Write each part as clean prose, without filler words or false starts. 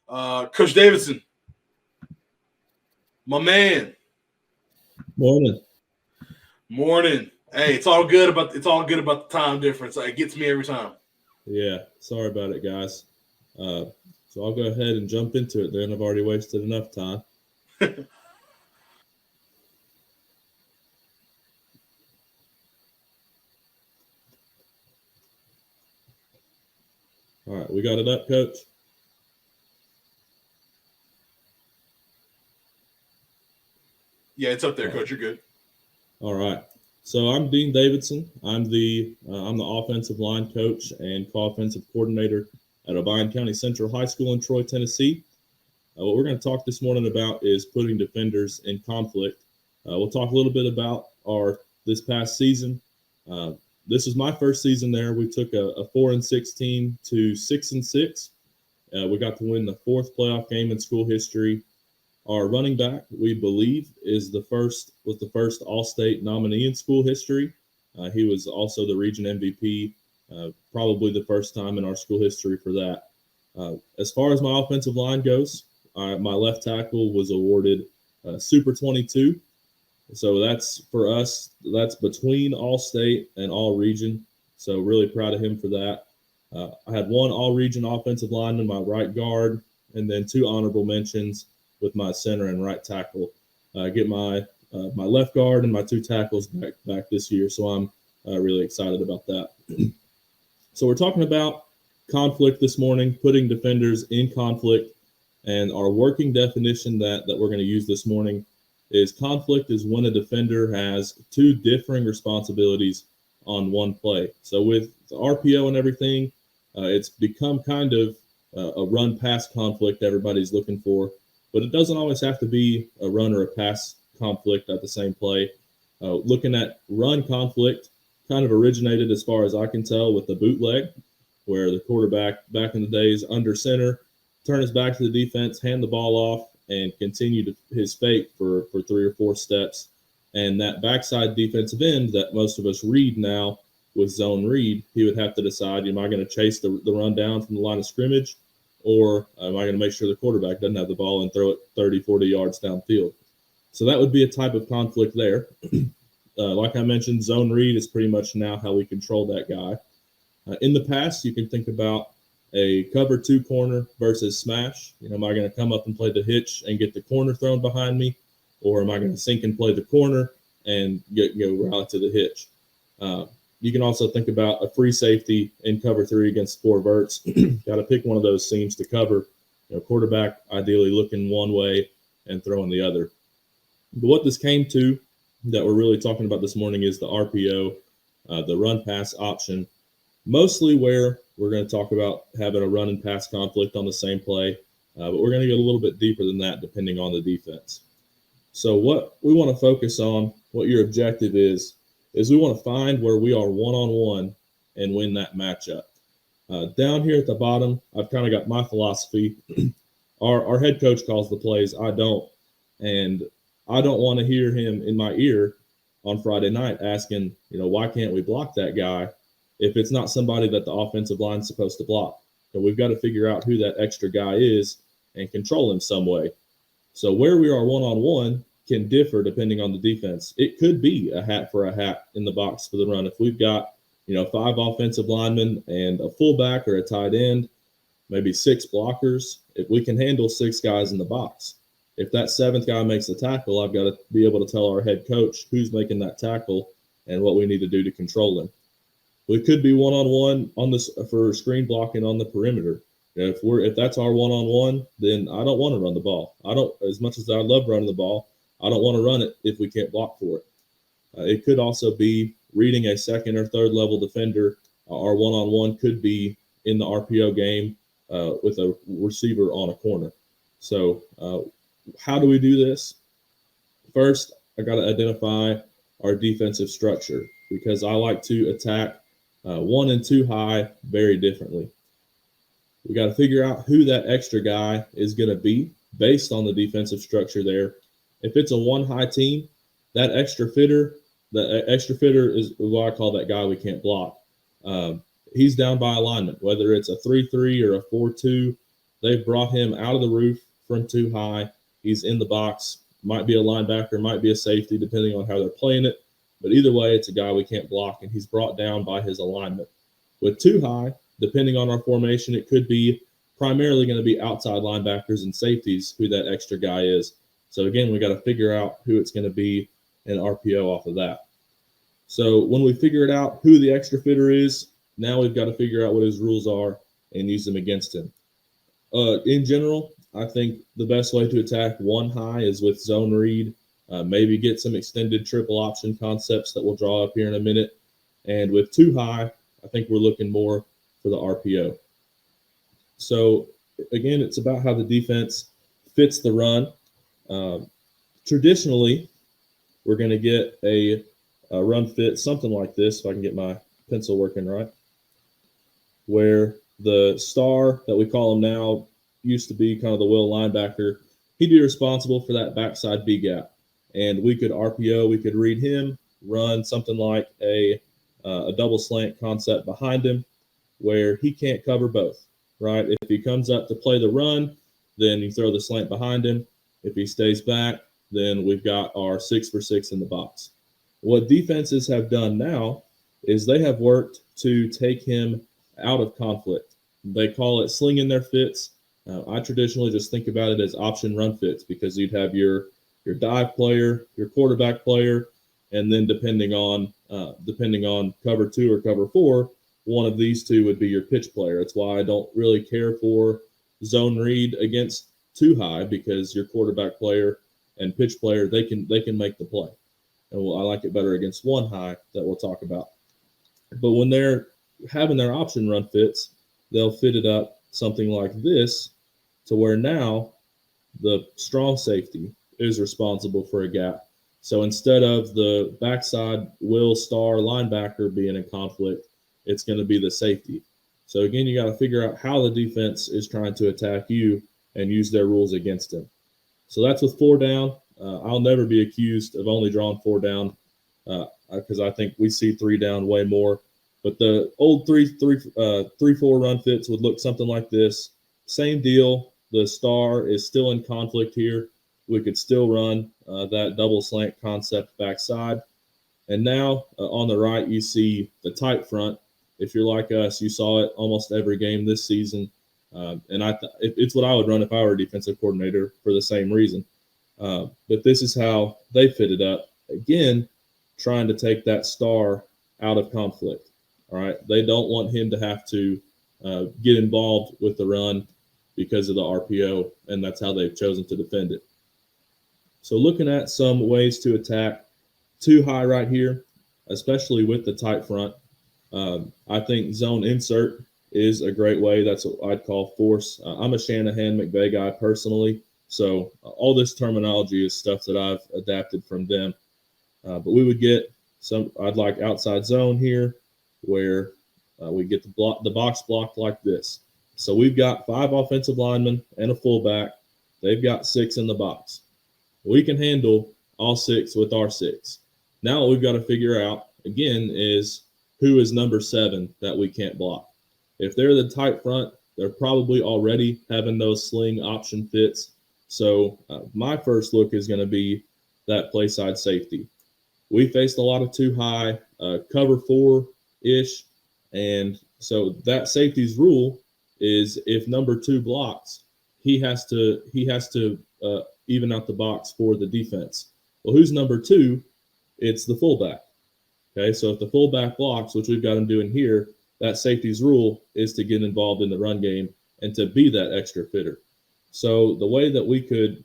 Coach Davidson, my man. Morning. Morning. Hey, it's all good about the time difference. It gets me every time. Yeah, sorry about it, guys. So I'll go ahead and jump into it then. I've already wasted enough time. All right, we got it up, Coach? Yeah, it's up there, Coach. You're good. All right. So I'm Dean Davidson. I'm the offensive line coach and co-offensive coordinator at Obion County Central High School in Troy, Tennessee. What we're going to talk this morning about is putting defenders in conflict. We'll talk a little bit about this past season. This was my first season there. We took a 4-6 team to 6-6. We got to win the fourth playoff game in school history. Our running back, we believe, was the first All-State nominee in school history. He was also the region MVP, probably the first time in our school history for that. As far as my offensive line goes, my left tackle was awarded Super 22. So that's for us. That's between All-State and All-Region. So really proud of him for that. I had one All-Region offensive lineman, my right guard, and then two honorable mentions with my center and right tackle. Get my left guard and my two tackles back this year. So I'm really excited about that. So we're talking about conflict this morning, putting defenders in conflict. And our working definition that we're going to use this morning is conflict is when a defender has two differing responsibilities on one play. So with the RPO and everything, it's become kind of a run-pass conflict everybody's looking for. But it doesn't always have to be a run or a pass conflict at the same play. Looking at run conflict kind of originated, as far as I can tell, with the bootleg, where the quarterback back in the days under center, turn his back to the defense, hand the ball off, and continue his fake for 3 or 4 steps. And that backside defensive end that most of us read now with zone read, he would have to decide, am I going to chase the run down from the line of scrimmage, or am I going to make sure the quarterback doesn't have the ball and throw it 30, 40 yards downfield? So that would be a type of conflict there. Like I mentioned, zone read is pretty much now how we control that guy. In the past, you can think about a cover 2 corner versus smash. Am I going to come up and play the hitch and get the corner thrown behind me, or am I going to sink and play the corner and go rally to the hitch? You can also think about a free safety in cover 3 against 4 verts. Got to pick one of those seams to cover. Quarterback ideally looking one way and throwing the other. But what this came to that we're really talking about this morning is the RPO, the run pass option, mostly where we're going to talk about having a run and pass conflict on the same play. But we're going to get a little bit deeper than that depending on the defense. So what we want to focus on, what your objective is we want to find where we are one-on-one and win that matchup. Down here at the bottom, I've kind of got my philosophy. Our head coach calls the plays. I don't. And I don't want to hear him in my ear on Friday night asking, why can't we block that guy if it's not somebody that the offensive line is supposed to block? So we've got to figure out who that extra guy is and control him some way. So where we are one-on-one can differ depending on the defense. It could be a hat for a hat in the box for the run. If we've got, 5 offensive linemen and a fullback or a tight end, maybe 6 blockers, if we can handle 6 guys in the box. If that 7th guy makes the tackle, I've got to be able to tell our head coach who's making that tackle and what we need to do to control him. We could be one-on-one on this for screen blocking on the perimeter. If that's our one-on-one, then I don't want to run the ball. As much as I love running the ball, I don't want to run it if we can't block for it. It could also be reading a second or third level defender. Our one-on-one could be in the RPO game with a receiver on a corner. So how do we do this? First, I got to identify our defensive structure because I like to attack 1 and 2 high very differently. We got to figure out who that extra guy is going to be based on the defensive structure there. If it's a 1 high team, that extra fitter is what I call that guy we can't block. He's down by alignment, whether it's a 3-3 or a 4-2. they've brought him out of the roof from too high. He's in the box, might be a linebacker, might be a safety, depending on how they're playing it. But either way, it's a guy we can't block, and he's brought down by his alignment. With too high, depending on our formation, it could be primarily going to be outside linebackers and safeties who that extra guy is. So again, we got to figure out who it's going to be and RPO off of that. So when we figure it out who the extra fitter is, now we've got to figure out what his rules are and use them against him. In general, I think the best way to attack one high is with zone read. Maybe get some extended triple option concepts that we'll draw up here in a minute. And with too high, I think we're looking more for the RPO. So again, it's about how the defense fits the run. Traditionally, we're going to get a run fit, something like this, if I can get my pencil working right, where the star that we call him now used to be kind of the will linebacker. He'd be responsible for that backside B gap. And we could RPO, we could read him, run something like a double slant concept behind him where he can't cover both, right? If he comes up to play the run, then you throw the slant behind him. If he stays back, then we've got our 6 for 6 in the box. What defenses have done now is they have worked to take him out of conflict. They call it slinging their fits. I traditionally just think about it as option run fits because you'd have your dive player, your quarterback player, and then depending on cover 2 or cover 4, one of these two would be your pitch player. That's why I don't really care for zone read against too high because your quarterback player and pitch player they can make the play. And I like it better against one high that we'll talk about. But when they're having their option run fits, they'll fit it up something like this to where now the strong safety is responsible for a gap. So instead of the backside will star linebacker being in conflict, it's going to be the safety. So again, you got to figure out how the defense is trying to attack you and use their rules against him. So that's with 4 down. I'll never be accused of only drawing 4 down because I think we see 3 down way more. But the old 3-4 run fits would look something like this. Same deal. The star is still in conflict here. We could still run that double slant concept backside. And now on the right, you see the tight front. If you're like us, you saw it almost every game this season. And it's what I would run if I were a defensive coordinator for the same reason. But this is how they fit it up. Again, trying to take that star out of conflict. All right. They don't want him to have to get involved with the run because of the RPO, and that's how they've chosen to defend it. So looking at some ways to attack too high right here, especially with the tight front, I think zone insert is a great way. That's what I'd call force. I'm a Shanahan McVay guy personally, so all this terminology is stuff that I've adapted from them. But we would get I'd like outside zone here where we get the box blocked like this. So we've got 5 offensive linemen and a fullback. They've got 6 in the box. We can handle all 6 with our 6. Now what we've got to figure out, again, is who is number 7 that we can't block. If they're the tight front, they're probably already having those sling option fits. So my first look is going to be that play side safety. We faced a lot of too high, cover 4-ish, and so that safety's rule is if number 2 blocks, he has to even out the box for the defense. Well, who's number 2? It's the fullback. Okay, so if the fullback blocks, which we've got him doing here, that safety's rule is to get involved in the run game and to be that extra fitter. So the way that we could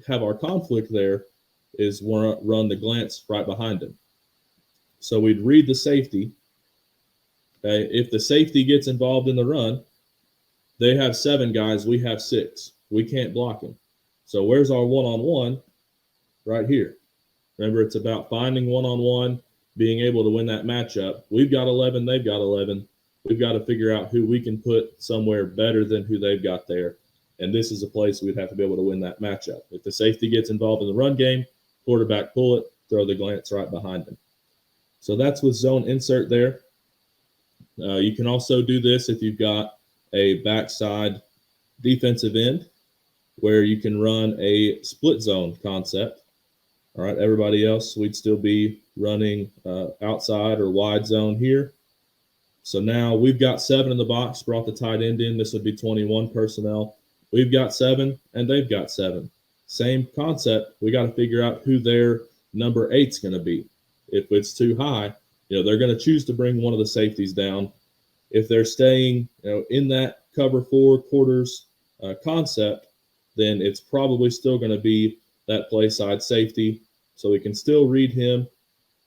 have our conflict there is run the glance right behind him. So we'd read the safety. Okay, if the safety gets involved in the run, they have 7 guys, we have 6. We can't block him. So where's our one-on-one? Right here. Remember, it's about finding one-on-one, being able to win that matchup. We've got 11, they've got 11. We've got to figure out who we can put somewhere better than who they've got there. And this is a place we'd have to be able to win that matchup. If the safety gets involved in the run game, quarterback pull it, throw the glance right behind him. So that's with zone insert there. You can also do this if you've got a backside defensive end, where you can run a split zone concept. All right, everybody else, we'd still be running outside or wide zone here. So now we've got 7 in the box, brought the tight end in. This would be 21 personnel. We've got 7, and they've got 7. Same concept. We got to figure out who their number 8's going to be. If it's too high, they're going to choose to bring one of the safeties down. If they're staying, in that cover 4 quarters concept, then it's probably still going to be that play side safety. So we can still read him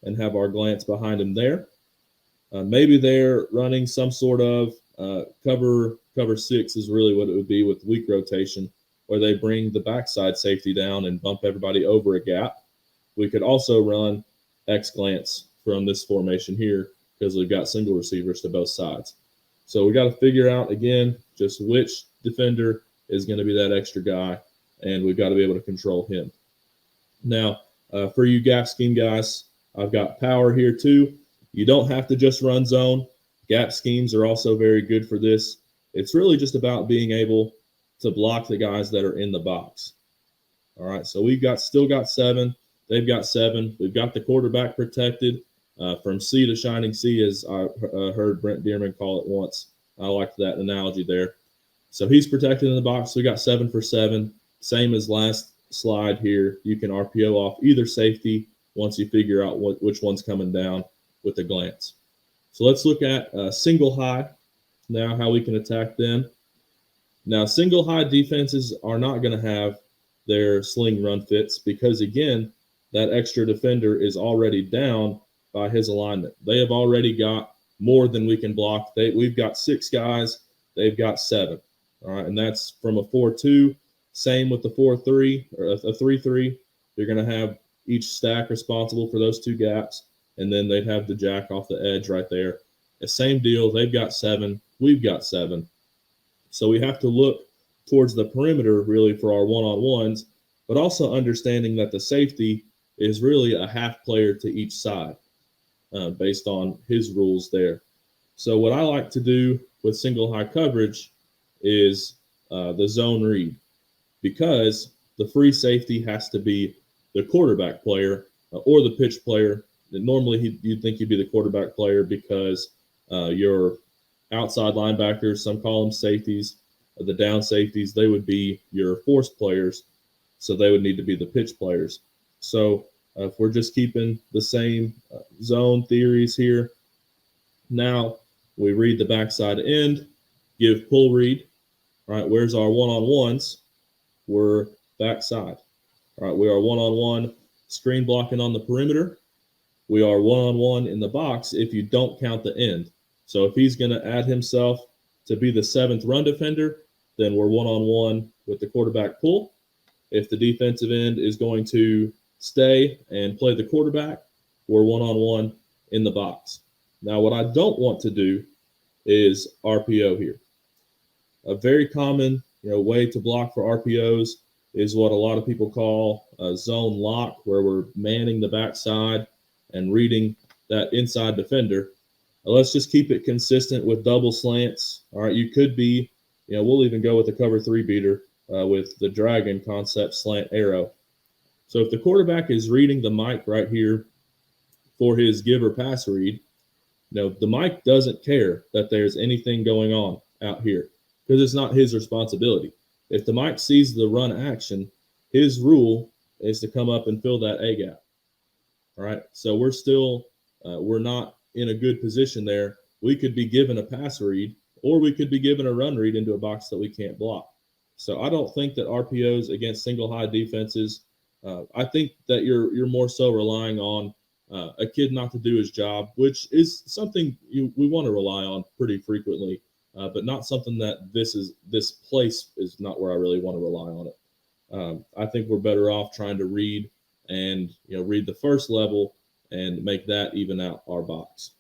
and have our glance behind him there. Maybe they're running some sort of cover 6 is really what it would be with weak rotation, where they bring the backside safety down and bump everybody over a gap. We could also run X glance from this formation here because we've got single receivers to both sides. So we got to figure out, again, just which defender is going to be that extra guy, and we've got to be able to control him. Now, for you gap scheme guys, I've got power here too. You don't have to just run zone. Gap schemes are also very good for this. It's really just about being able to block the guys that are in the box. All right, so we've still got 7. They've got 7. We've got the quarterback protected from sea to shining sea, as I heard Brent Dearman call it once. I liked that analogy there. So he's protected in the box. We got 7 for 7. Same as last slide here. You can RPO off either safety once you figure out which one's coming down with a glance. So let's look at single high now, how we can attack them. Now, single high defenses are not going to have their sling run fits because, again, that extra defender is already down by his alignment. They have already got more than we can block. We've got 6 guys. They've got 7. All right, and that's from a 4-2. Same with the 4-3 or a 3-3. You're going to have each stack responsible for those 2 gaps, and then they'd have the jack off the edge right there. The same deal. They've got 7. We've got 7. So we have to look towards the perimeter really for our one-on-ones, but also understanding that the safety is really a half player to each side based on his rules there. So what I like to do with single high coverage is the zone read, because the free safety has to be the quarterback player or the pitch player. Normally you'd think he'd be the quarterback player because your outside linebackers, some call them safeties, the down safeties, they would be your force players, so they would need to be the pitch players. So if we're just keeping the same zone theories here, now we read the backside end, give pull read. All right, where's our one-on-ones? We're backside. All right, we are one-on-one screen blocking on the perimeter. We are one-on-one in the box if you don't count the end. So if he's going to add himself to be the 7th run defender, then we're one-on-one with the quarterback pull. If the defensive end is going to stay and play the quarterback, we're one-on-one in the box. Now, what I don't want to do is RPO here. A very common way to block for RPOs is what a lot of people call a zone lock, where we're manning the backside and reading that inside defender. Let's just keep it consistent with double slants. All right, you could be, we'll even go with the cover 3 beater with the dragon concept slant arrow. So if the quarterback is reading the mic right here for his give or pass read, the mic doesn't care that there's anything going on out here because it's not his responsibility. If the mic sees the run action, his rule is to come up and fill that A gap. All right, so we're still, we're not in a good position there. We could be given a pass read, or we could be given a run read into a box that we can't block. So I don't think that RPOs against single high defenses, I think that you're more so relying on a kid not to do his job, which is something we want to rely on pretty frequently, but not something that this place is not where I really want to rely on it. I think we're better off trying to read and read the first level and make that even out our box.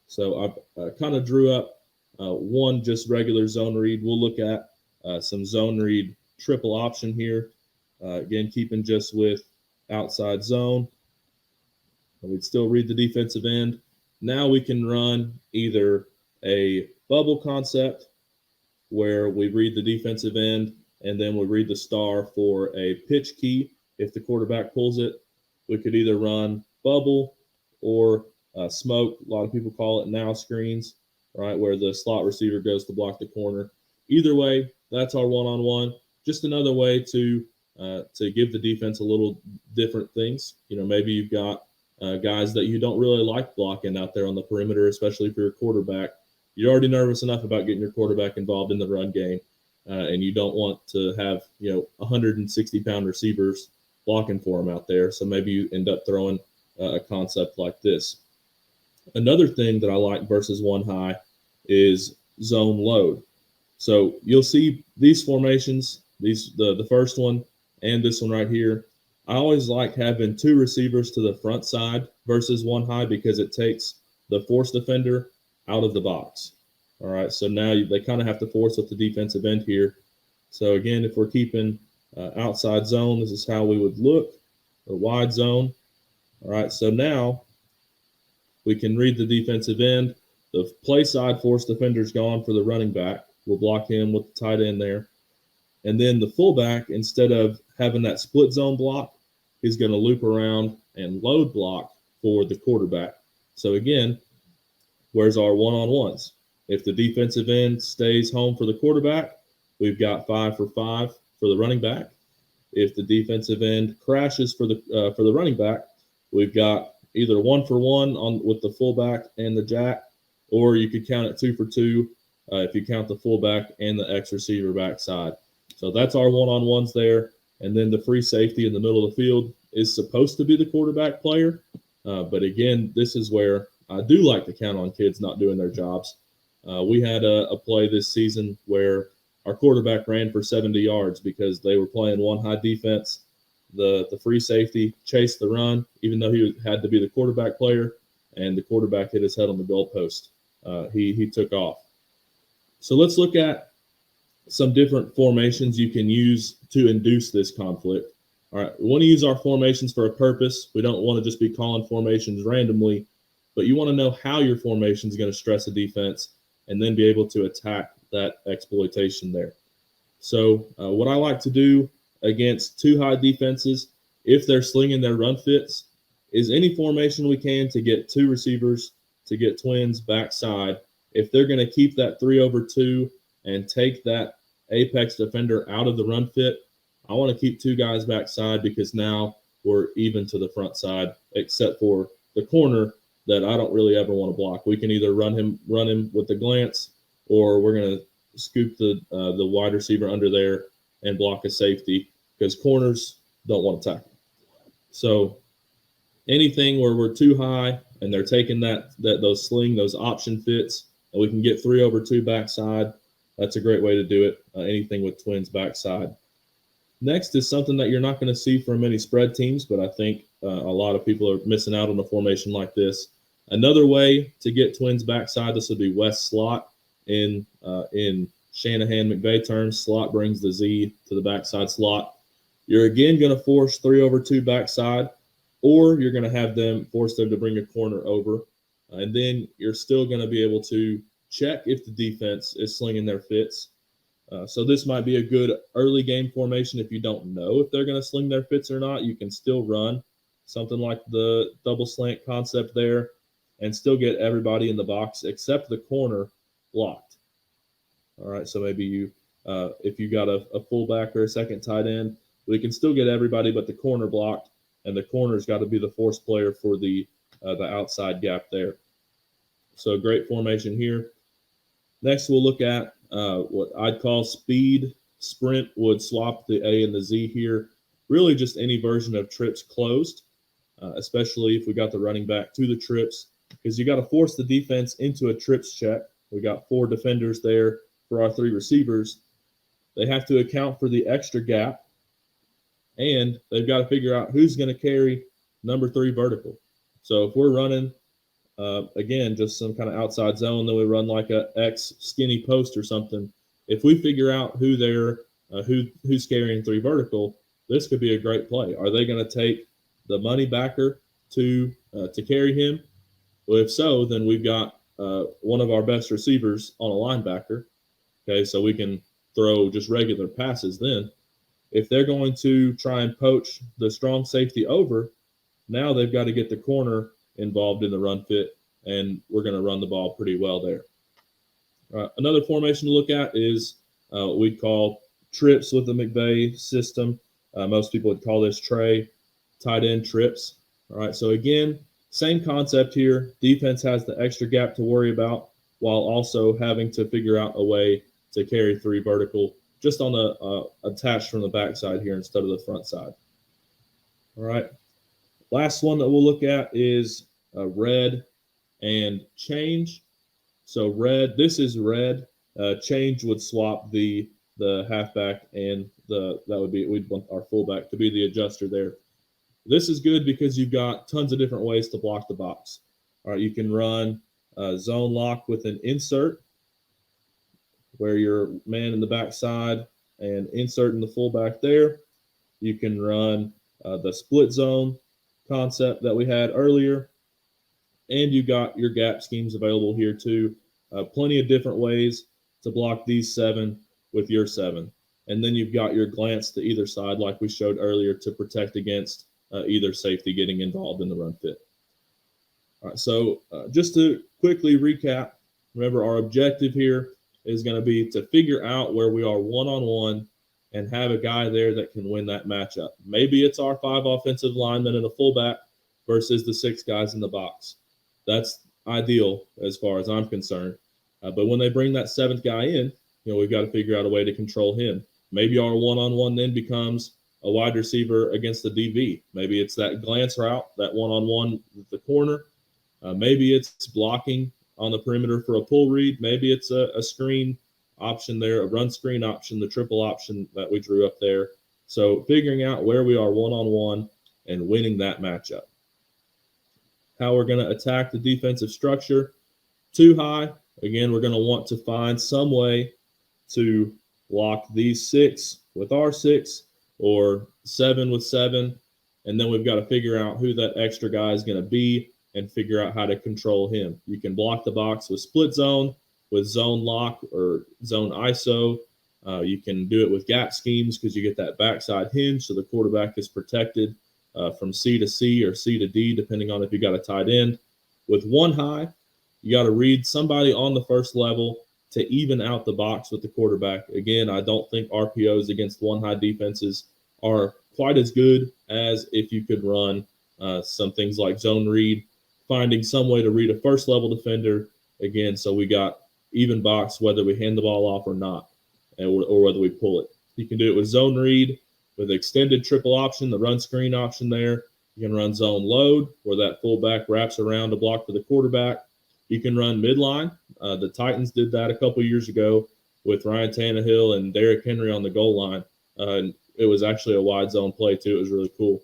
So I kind of drew up one just regular zone read. We'll look at some zone read triple option here. Again, keeping just with outside zone. We'd still read the defensive end. Now we can run either a bubble concept where we read the defensive end, and then we read the star for a pitch key. If the quarterback pulls it, we could either run bubble or smoke. A lot of people call it now screens, right, where the slot receiver goes to block the corner. Either way, that's our one-on-one. Just another way to give the defense a little different things. Maybe you've got guys that you don't really like blocking out there on the perimeter, especially for your quarterback. You're already nervous enough about getting your quarterback involved in the run game, and you don't want to have 160-pound receivers blocking for him out there. So maybe you end up throwing a concept like this. Another thing that I like versus one high is zone load. So you'll see these formations, the first one and this one right here. I always like having two receivers to the front side versus one high because it takes the force defender out of the box. All right, so now they kind of have to force with the defensive end here. So again, if we're keeping outside zone, this is how we would look, or wide zone. All right, so now we can read the defensive end. The play side force defender's gone for the running back. We'll block him with the tight end there. And then the fullback, instead of having that split zone block, is going to loop around and load block for the quarterback. So again, where's our one-on-ones? If the defensive end stays home for the quarterback, we've got 5 for 5 for the running back. If the defensive end crashes for the running back, we've got either 1 for 1 with the fullback and the jack, or you could count it 2 for 2 if you count the fullback and the X receiver backside. So that's our one-on-ones there. And then the free safety in the middle of the field is supposed to be the quarterback player. But again, this is where I do like to count on kids not doing their jobs. We had a play this season where our quarterback ran for 70 yards because they were playing one high defense. The free safety chased the run, even though he had to be the quarterback player, and the quarterback hit his head on the goalpost. He took off. So let's look at some different formations you can use to induce this conflict. All right, we want to use our formations for a purpose. We don't want to just be calling formations randomly, but you want to know how your formation is going to stress a defense and then be able to attack that exploitation there. So what I like to do against two high defenses, if they're slinging their run fits, is any formation we can to get two receivers, to get twins backside. If they're going to keep that 3-over-2 and take that apex defender out of the run fit, I want to keep two guys backside because now we're even to the front side, except for the corner that I don't really ever want to block. We can either run him with the glance, or we're going to scoop the wide receiver under there and block a safety because corners don't want to tackle. So anything where we're too high and they're taking those option fits, and we can get 3-over-2 backside, that's a great way to do it. Anything with twins backside. Next is something that you're not going to see from many spread teams, but I think a lot of people are missing out on a formation like this. Another way to get twins backside, this would be West slot. In Shanahan McVay terms, slot brings the Z to the backside slot. You're again going to force 3-over-2 backside, or you're going to force them to bring a corner over. And then you're still going to be able to check if the defense is slinging their fits. So this might be a good early game formation if you don't know if they're going to sling their fits or not. You can still run something like the double slant concept there and still get everybody in the box except the corner blocked. All right, so maybe if you got a fullback or a second tight end, we can still get everybody but the corner blocked, and the corner's got to be the force player for the outside gap there. So great formation here. Next, we'll look at what I'd call speed. Sprint would swap the A and the Z here. Really just any version of trips closed, especially if we got the running back to the trips, because you got to force the defense into a trips check. We got 4 defenders there for our 3 receivers. They have to account for the extra gap, and they've got to figure out who's going to carry number 3 vertical. So if we're running, again, just some kind of outside zone, then we run like a X skinny post or something. If we figure out who's carrying 3 vertical, this could be a great play. Are they going to take the money backer to carry him? Well, if so, then we've got one of our best receivers on a linebacker. Okay, so we can throw just regular passes then. If they're going to try and poach the strong safety over, now they've got to get the corner involved in the run fit, and we're going to run the ball pretty well there. Another formation to look at is what we call trips with the McVay system. Most people would call this tray, tight end trips. All right, so again, same concept here. Defense has the extra gap to worry about while also having to figure out a way to carry 3 vertical just on the attached from the backside here instead of the front side. All right, last one that we'll look at is red and change. So red, this is red. Change would swap the halfback and that would be, we'd want our fullback to be the adjuster there. This is good because you've got tons of different ways to block the box. All right, you can run zone lock with an insert where you're man in the backside and insert in the fullback there. You can run the split zone concept that we had earlier. And you got your gap schemes available here too. Plenty of different ways to block these 7 with your 7. And then you've got your glance to either side like we showed earlier to protect against either safety getting involved in the run fit. All right, so just to quickly recap, remember our objective here is going to be to figure out where we are one-on-one and have a guy there that can win that matchup. Maybe it's our 5 offensive linemen and a fullback versus the 6 guys in the box. That's ideal as far as I'm concerned. But when they bring that 7th guy in, we've got to figure out a way to control him. Maybe our one-on-one then becomes a wide receiver against the DB. Maybe it's that glance route, that one-on-one with the corner. Maybe it's blocking on the perimeter for a pull read. Maybe it's a screen option there, a run screen option, the triple option that we drew up there. So figuring out where we are one-on-one and winning that matchup. How we're going to attack the defensive structure. Too high. Again, we're going to want to find some way to block these 6 with our 6 or 7 with 7. And then we've got to figure out who that extra guy is going to be and figure out how to control him. You can block the box with split zone, with zone lock or zone ISO. You can do it with gap schemes because you get that backside hinge so the quarterback is protected from C to C or C to D, depending on if you got a tight end. With one high, you got to read somebody on the first level to even out the box with the quarterback. Again, I don't think RPOs against one high defenses are quite as good as if you could run some things like zone read, finding some way to read a first level defender. Again, so we got even box whether we hand the ball off or not, or whether we pull it. You can do it with zone read, with extended triple option, the run screen option there. You can run zone load, where that fullback wraps around to block for the quarterback. You can run midline. The Titans did that a couple years ago with Ryan Tannehill and Derrick Henry on the goal line. It was actually a wide zone play, too. It was really cool.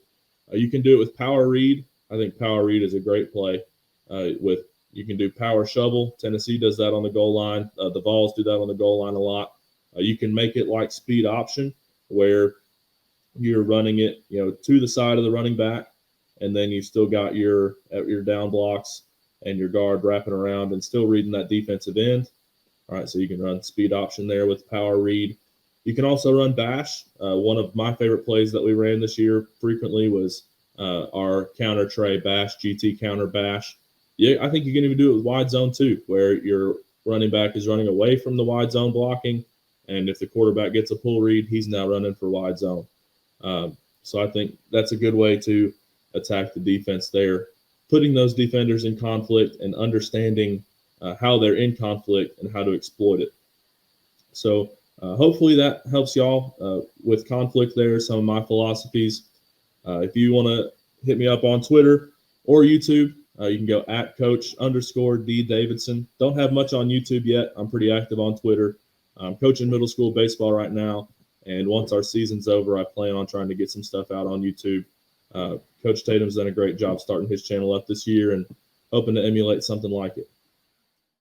You can do it with power read. I think power read is a great play. You can do power shovel. Tennessee does that on the goal line. The Vols do that on the goal line a lot. You can make it like speed option, where you're running it, to the side of the running back, and then you still got your down blocks and your guard wrapping around and still reading that defensive end. All right, so you can run speed option there with power read. You can also run bash. One of my favorite plays that we ran this year frequently was our counter tray bash, GT counter bash. Yeah, I think you can even do it with wide zone too, where your running back is running away from the wide zone blocking, and if the quarterback gets a pull read, he's now running for wide zone. So I think that's a good way to attack the defense there, putting those defenders in conflict and understanding how they're in conflict and how to exploit it. So hopefully that helps y'all with conflict there, some of my philosophies. If you want to hit me up on Twitter or YouTube, you can go at Coach_D Davidson. Don't have much on YouTube yet. I'm pretty active on Twitter. I'm coaching middle school baseball right now. And once our season's over, I plan on trying to get some stuff out on YouTube. Coach Tatum's done a great job starting his channel up this year and hoping to emulate something like it.